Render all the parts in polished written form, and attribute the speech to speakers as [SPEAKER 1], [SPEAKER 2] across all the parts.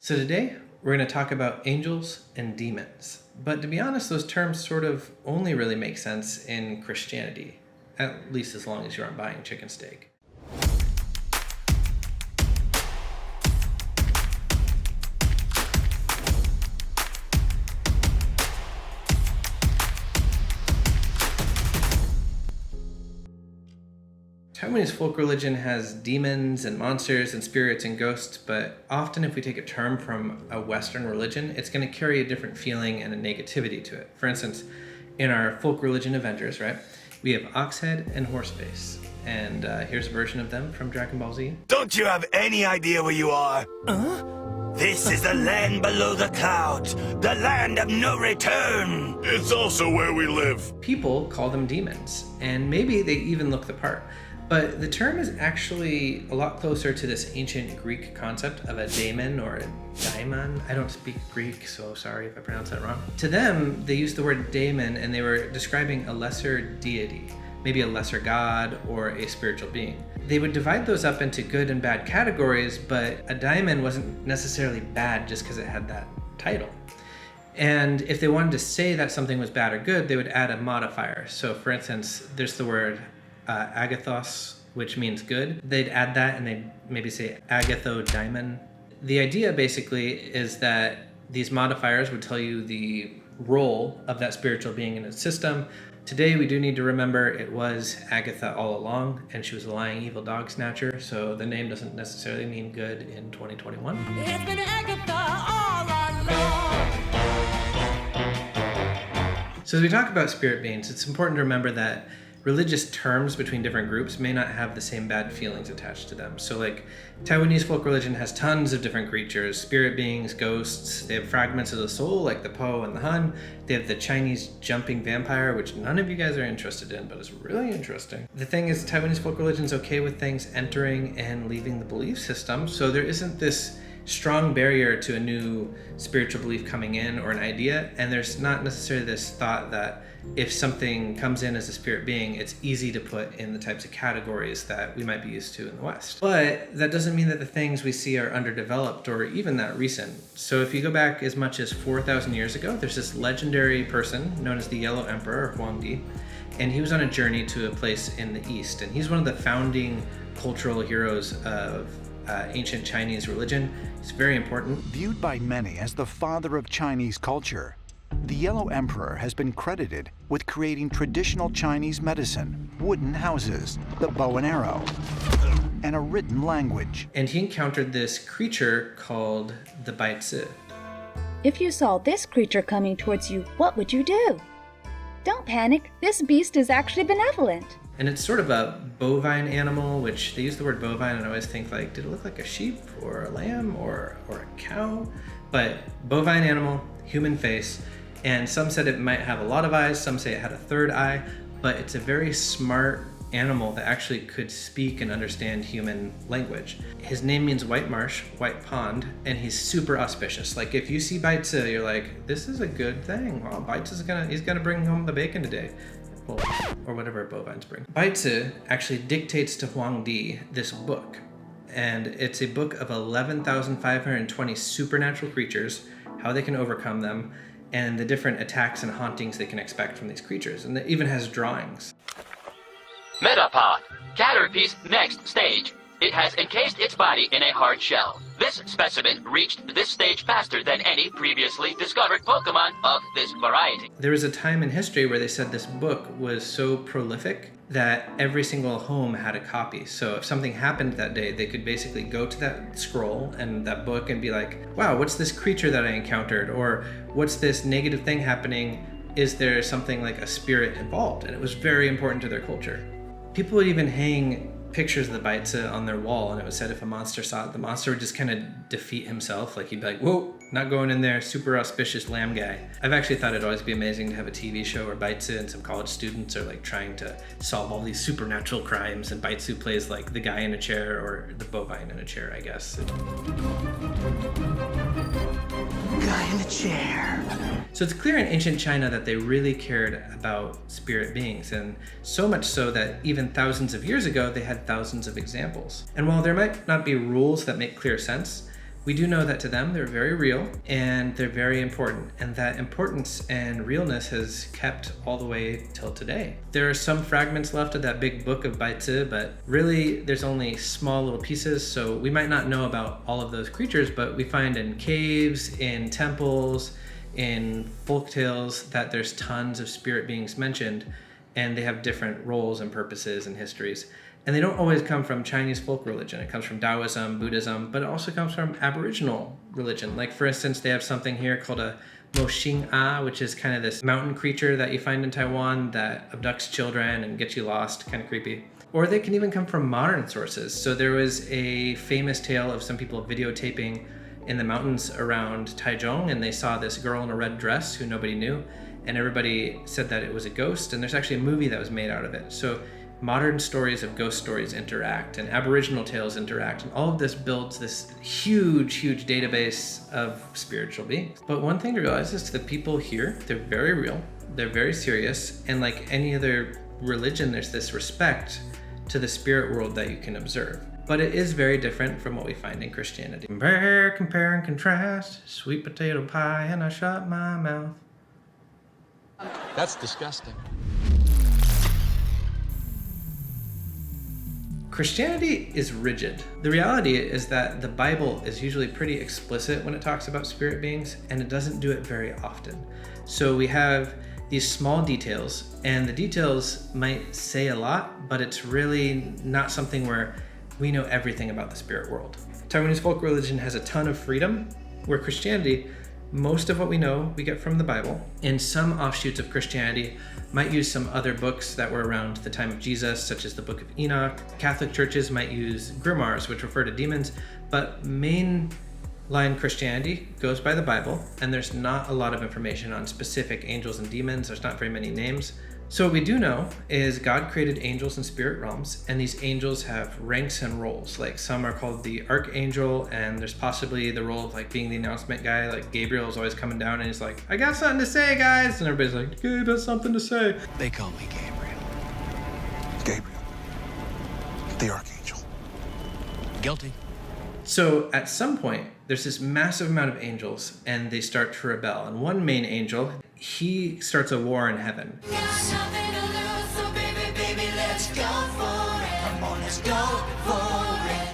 [SPEAKER 1] So today, we're going to talk about angels and demons. But to be honest, those terms sort of only really make sense in Christianity, at least as long as you aren't buying chicken steak. Taiwanese folk religion has demons and monsters and spirits and ghosts, but often if we take a term from a Western religion, it's going to carry a different feeling and a negativity to it. For instance, in our folk religion Avengers, right, we have Oxhead and Horseface. And here's a version of them from Dragon Ball Z.
[SPEAKER 2] Don't you have any idea where you are? This is the land below the clouds, the land of no return.
[SPEAKER 3] It's also where we live.
[SPEAKER 1] People call them demons, and maybe they even look the part. But the term is actually a lot closer to this ancient Greek concept of a daemon or a daemon. I don't speak Greek, so sorry if I pronounce that wrong. To them, they used the word daemon and they were describing a lesser deity, maybe a lesser god or a spiritual being. They would divide those up into good and bad categories, but a daemon wasn't necessarily bad just because it had that title. And if they wanted to say that something was bad or good, they would add a modifier. So for instance, there's the word Agathos, which means good. They'd add that and they'd maybe say Agatho-daimon. The idea basically is that these modifiers would tell you the role of that spiritual being in its system. Today we do need to remember it was Agatha all along, and she was a lying evil dog snatcher, so the name doesn't necessarily mean good in 2021.
[SPEAKER 4] It's been Agatha all along.
[SPEAKER 1] So as we talk about spirit beings, it's important to remember that religious terms between different groups may not have the same bad feelings attached to them. So like Taiwanese folk religion has tons of different creatures, spirit beings, ghosts. They have fragments of the soul like the Po and the Hun. They have the Chinese jumping vampire, which none of you guys are interested in, but it's really interesting. The thing is, Taiwanese folk religion is okay with things entering and leaving the belief system. So there isn't this strong barrier to a new spiritual belief coming in or an idea. And there's not necessarily this thought that if something comes in as a spirit being, it's easy to put in the types of categories that we might be used to in the West. But that doesn't mean that the things we see are underdeveloped or even that recent. So if you go back as much as 4,000 years ago, there's this legendary person known as the Yellow Emperor, Huang, and he was on a journey to a place in the East. And he's one of the founding cultural heroes of ancient Chinese religion. It's very important.
[SPEAKER 5] Viewed by many as the father of Chinese culture, the Yellow Emperor has been credited with creating traditional Chinese medicine, wooden houses, the bow and arrow, and a written language.
[SPEAKER 1] And he encountered this creature called the Bai Ze.
[SPEAKER 6] If you saw this creature coming towards you, what would you do? Don't panic, this beast is actually benevolent.
[SPEAKER 1] And it's sort of a bovine animal, which they use the word bovine, and I always think like, did it look like a sheep or a lamb or a cow? But bovine animal, human face, and some said it might have a lot of eyes, some say it had a third eye, but it's a very smart animal that actually could speak and understand human language. His name means white marsh, white pond, and he's super auspicious. Like if you see Bai Ze, you're like, this is a good thing. Well, Bai Ze's he's gonna bring home the bacon today. Well, or whatever bovines bring. Bai Ze actually dictates to Huang this book, and it's a book of 11,520 supernatural creatures, how they can overcome them, and the different attacks and hauntings they can expect from these creatures. And it even has drawings.
[SPEAKER 7] Metapod, Caterpie's next stage. It has encased its body in a hard shell. This specimen reached this stage faster than any previously discovered Pokemon of this variety.
[SPEAKER 1] There was a time in history where they said this book was so prolific that every single home had a copy. So if something happened that day, they could basically go to that scroll and that book and be like, wow, what's this creature that I encountered? Or what's this negative thing happening? Is there something like a spirit involved? And it was very important to their culture. People would even hang pictures of the Bai Ze on their wall, and it was said if a monster saw it, the monster would just kind of defeat himself. Like he'd be like, whoa, not going in there, super auspicious lamb guy. I've actually thought it'd always be amazing to have a TV show where Bai Ze and some college students are like trying to solve all these supernatural crimes, and Bai Ze plays like the guy in a chair or the bovine in a chair, I guess.
[SPEAKER 2] Guy in a chair.
[SPEAKER 1] So it's clear in ancient China that they really cared about spirit beings, and so much so that even thousands of years ago, they had thousands of examples. And while there might not be rules that make clear sense, We do know that to them, they're very real and they're very important. And that importance and realness has kept all the way till today. There are some fragments left of that big book of Bai Ze, but really there's only small little pieces. So we might not know about all of those creatures, but we find in caves, in temples, in folk tales that there's tons of spirit beings mentioned, and they have different roles and purposes and histories. And they don't always come from Chinese folk religion. It comes from Daoism, Buddhism, but it also comes from aboriginal religion. Like for instance, they have something here called a Mo Xing A, which is kind of this mountain creature that you find in Taiwan that abducts children and gets you lost, kind of creepy. Or they can even come from modern sources. So there was a famous tale of some people videotaping in the mountains around Taichung, and they saw this girl in a red dress who nobody knew, and everybody said that it was a ghost, and there's actually a movie that was made out of it. So modern stories of ghost stories interact, and aboriginal tales interact, and all of this builds this huge database of spiritual beings. But one thing to realize is to the people here, they're very real, they're very serious, and like any other religion, there's this respect to the spirit world that you can observe. But it is very different from what we find in Christianity. Compare and contrast, sweet potato pie, and I shut my mouth.
[SPEAKER 8] That's disgusting.
[SPEAKER 1] Christianity is rigid. The reality is that the Bible is usually pretty explicit when it talks about spirit beings, and it doesn't do it very often. So we have these small details, and the details might say a lot, but it's really not something where we know everything about the spirit world. Taiwanese folk religion has a ton of freedom, where Christianity, most of what we know, we get from the Bible. And some offshoots of Christianity might use some other books that were around the time of Jesus, such as the Book of Enoch. Catholic churches might use grimoires, which refer to demons, but mainline Christianity goes by the Bible, and there's not a lot of information on specific angels and demons. There's not very many names. So what we do know is God created angels in spirit realms, and these angels have ranks and roles. Like some are called the archangel, and there's possibly the role of like being the announcement guy. Like Gabriel is always coming down and he's like, I got something to say, guys. And everybody's like, Gabe has something to say.
[SPEAKER 8] They call me Gabriel.
[SPEAKER 2] Gabriel, the archangel.
[SPEAKER 8] Guilty.
[SPEAKER 1] So at some point, there's this massive amount of angels, and they start to rebel. And one main angel, he starts a war in heaven.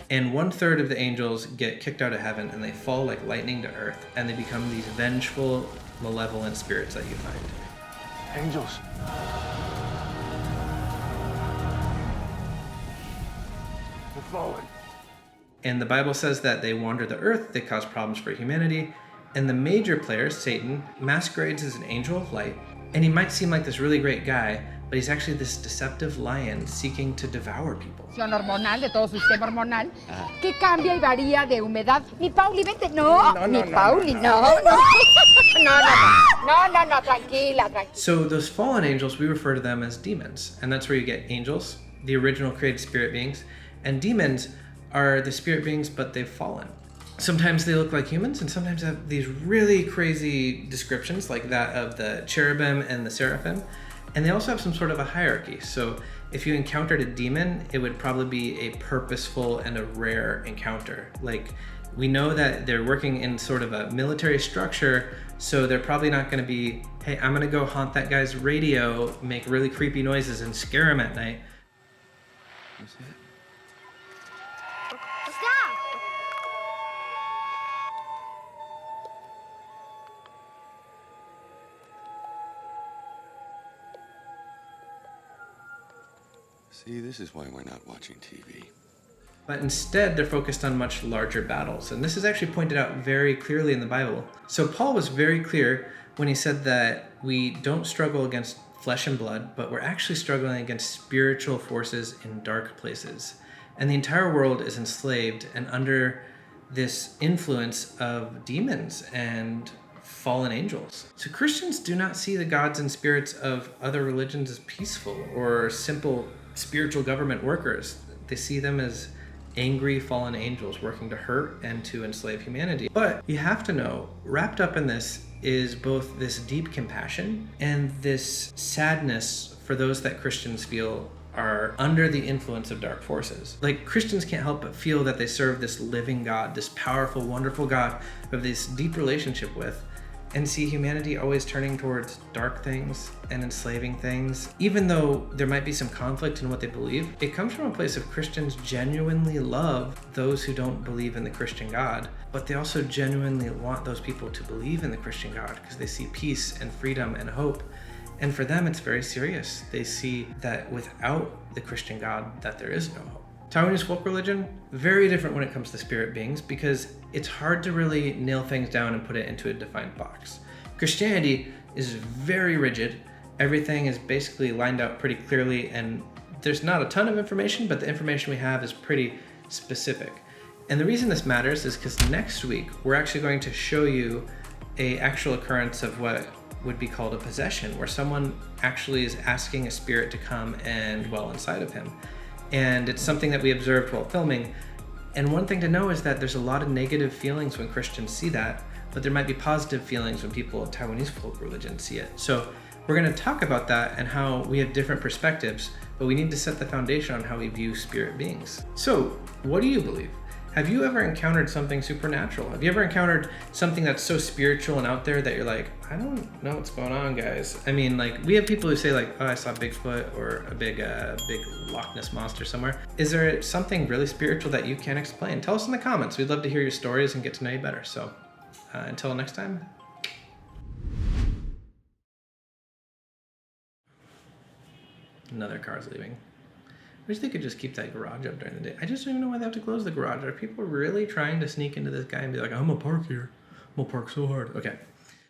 [SPEAKER 1] And 1/3 of the angels get kicked out of heaven, and they fall like lightning to earth, and they become these vengeful, malevolent spirits that you find.
[SPEAKER 2] Angels. They're fallen.
[SPEAKER 1] And the Bible says that they wander the earth, they cause problems for humanity, and the major player, Satan, masquerades as an angel of light, and he might seem like this really great guy, but he's actually this deceptive lion seeking to devour people.
[SPEAKER 9] Hormonal de todo su sistema hormonal que cambia y varía de humedad. Mi Pauli, vete. No, Pauli, no. No, tranquila.
[SPEAKER 1] So those fallen angels, we refer to them as demons, and that's where you get angels, the original created spirit beings, and demons are the spirit beings, but they've fallen. Sometimes they look like humans, and sometimes have these really crazy descriptions like that of the cherubim and the seraphim. And they also have some sort of a hierarchy. So if you encountered a demon, it would probably be a purposeful and a rare encounter. Like, we know that they're working in sort of a military structure, so they're probably not gonna be, hey, I'm gonna go haunt that guy's radio, make really creepy noises and scare him at night.
[SPEAKER 10] See, this is why we're not watching TV.
[SPEAKER 1] But instead, they're focused on much larger battles. And this is actually pointed out very clearly in the Bible. So Paul was very clear when he said that we don't struggle against flesh and blood, but we're actually struggling against spiritual forces in dark places. And the entire world is enslaved and under this influence of demons and fallen angels. So Christians do not see the gods and spirits of other religions as peaceful or simple spiritual government workers. They see them as angry fallen angels working to hurt and to enslave humanity. But you have to know, wrapped up in this is both this deep compassion and this sadness for those that Christians feel are under the influence of dark forces. Like, Christians can't help but feel that they serve this living God, this powerful, wonderful God we have this deep relationship with, and see humanity always turning towards dark things and enslaving things. Even though there might be some conflict in what they believe, it comes from a place of Christians genuinely love those who don't believe in the Christian God, but they also genuinely want those people to believe in the Christian God because they see peace and freedom and hope. And for them, it's very serious. They see that without the Christian God, that there is no hope. Taiwanese folk religion, very different when it comes to spirit beings because it's hard to really nail things down and put it into a defined box. Christianity is very rigid. Everything is basically lined out pretty clearly, and there's not a ton of information, but the information we have is pretty specific. And the reason this matters is because next week, we're actually going to show you an actual occurrence of what would be called a possession, where someone actually is asking a spirit to come and dwell inside of him. And it's something that we observed while filming. And one thing to know is that there's a lot of negative feelings when Christians see that, but there might be positive feelings when people of Taiwanese folk religion see it. So we're going to talk about that and how we have different perspectives, but we need to set the foundation on how we view spirit beings. So what do you believe? Have you ever encountered something supernatural? Have you ever encountered something that's so spiritual and out there that you're like, I don't know what's going on, guys? I mean, like, we have people who say like, oh, I saw Bigfoot or a big Loch Ness monster somewhere. Is there something really spiritual that you can't explain? Tell us in the comments. We'd love to hear your stories and get to know you better. So until next time. Another car's leaving. I wish they could just keep that garage up during the day. I just don't even know why they have to close the garage. Are people really trying to sneak into this guy and be like, I'm gonna park here? I'm gonna park so hard. Okay.